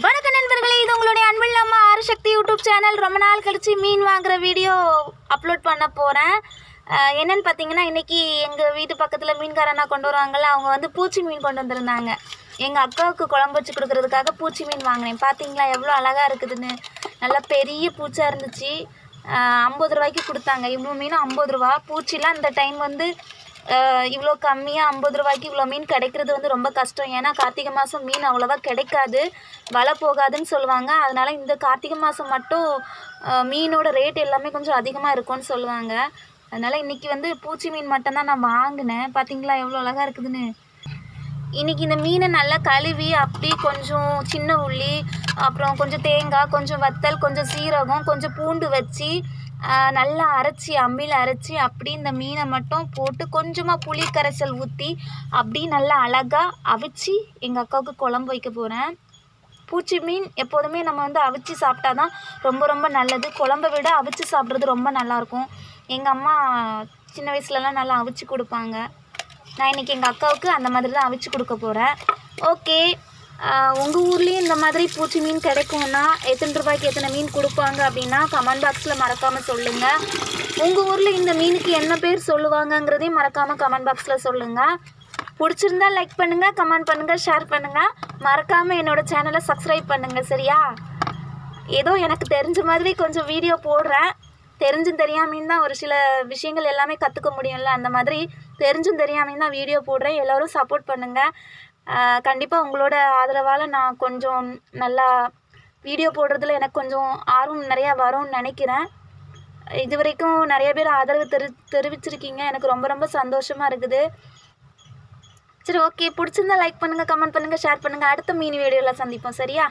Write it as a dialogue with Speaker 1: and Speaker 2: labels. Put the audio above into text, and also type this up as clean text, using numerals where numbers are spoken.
Speaker 1: வணக்கம் நண்பர்களே, இது உங்களுடைய அன்பில் அம்மா ஆறுசக்தி யூடியூப் சேனல். ரொம்ப நாள் கழிச்சு மீன் வாங்குற வீடியோ அப்லோட் பண்ண போகிறேன். என்னென்னு பார்த்தீங்கன்னா, இன்றைக்கி எங்கள் வீட்டு பக்கத்தில் மீன்காரனா கொண்டு வருவாங்கள்ல, அவங்க வந்து பூச்சி மீன் கொண்டு வந்திருந்தாங்க. எங்கள் அக்காவுக்கு குழம்பு வச்சு கொடுக்குறதுக்காக பூச்சி மீன் வாங்கினேன். பார்த்தீங்களா எவ்வளோ அழகாக இருக்குதுன்னு. நல்லா பெரிய பூச்சாக இருந்துச்சு. 50 ரூபாய்க்கு கொடுத்தாங்க. இவ்வளோ மீனும் 50 ரூபா. பூச்சிலாம் இந்த டைம் வந்து இவ்வளோ கம்மியாக 50 ரூபாய்க்கு இவ்வளோ மீன் கிடைக்கிறது வந்து ரொம்ப கஷ்டம். ஏன்னா கார்த்திகை மாதம் மீன் அவ்வளோவா கிடைக்காது, வலை போகாதுன்னு சொல்லுவாங்க. அதனால் இந்த கார்த்திகை மாதம் மட்டும் மீனோட ரேட் எல்லாமே கொஞ்சம் அதிகமாக இருக்கும்னு சொல்லுவாங்க. அதனால் இன்றைக்கி வந்து பூச்சி மீன் மட்டும்தான் நான் வாங்கினேன். பார்த்தீங்களா எவ்வளோ அழகாக இருக்குதுன்னு. இன்றைக்கி இந்த மீனை நல்லா கழுவி அப்படி கொஞ்சம் சின்ன உள்ளி, அப்புறம் கொஞ்சம் தேங்காய், கொஞ்சம் வத்தல், கொஞ்சம் சீரகம், கொஞ்சம் பூண்டு வச்சு நல்லா அரைச்சி அம்மியில் அரைச்சி அப்படி இந்த மீனை மட்டும் போட்டு கொஞ்சமாக புளி கரைசல் ஊற்றி அப்படி நல்லா அழகாக அவிச்சு எங்கள் அக்காவுக்கு குழம்பு வைக்க போகிறேன். பூச்சி மீன் எப்போதுமே நம்ம வந்து அவிச்சு சாப்பிட்டா தான் ரொம்ப ரொம்ப நல்லது. குழம்பை விட அவிச்சு சாப்பிட்றது ரொம்ப நல்லாயிருக்கும். எங்கள் அம்மா சின்ன வயசுலலாம் நல்லா அவிச்சு கொடுப்பாங்க. நான் இன்றைக்கி எங்கள் அக்காவுக்கு அந்த மாதிரி தான் அவிச்சு கொடுக்க போகிறேன். ஓகே, உங்கள் ஊர்லேயும் இந்த மாதிரி பூச்சி மீன் கிடைக்கும்னா எத்தனை ரூபாய்க்கு எத்தனை மீன் கொடுப்பாங்க அப்படின்னா கமெண்ட் பாக்ஸில் மறக்காமல் சொல்லுங்கள். உங்கள் ஊரில் இந்த மீனுக்கு என்ன பேர் சொல்லுவாங்கங்கிறதையும் மறக்காமல் கமெண்ட் பாக்ஸில் சொல்லுங்கள். பிடிச்சிருந்தா லைக் பண்ணுங்கள், கமெண்ட் பண்ணுங்கள், ஷேர் பண்ணுங்கள். மறக்காமல் என்னோடய சேனலை சப்ஸ்கிரைப் பண்ணுங்கள். சரியா? ஏதோ எனக்கு தெரிஞ்ச மாதிரி கொஞ்சம் வீடியோ போடுறேன். தெரிஞ்சும் தெரியாமையும் தான் ஒரு சில விஷயங்கள் எல்லாமே கற்றுக்க முடியும்ல, அந்த மாதிரி தெரிஞ்சும் தெரியாமையும் தான் வீடியோ போடுறேன். எல்லோரும் சப்போர்ட் பண்ணுங்கள். கண்டிப்பாக உங்களோட ஆதரவால் நான் கொஞ்சம் நல்லா வீடியோ போடுறதுல எனக்கு கொஞ்சம் ஆர்வம் நிறையா வரும்னு நினைக்கிறேன். இது வரைக்கும் நிறைய பேர் ஆதரவு தெரிவிச்சிருக்கீங்க. எனக்கு ரொம்ப ரொம்ப சந்தோஷமாக இருக்குது. சரி, ஓகே, பிடிச்சிருந்தா லைக் பண்ணுங்கள், கமெண்ட் பண்ணுங்கள், ஷேர் பண்ணுங்கள். அடுத்த மீன் வீடியோவில் சந்திப்போம். சரியா?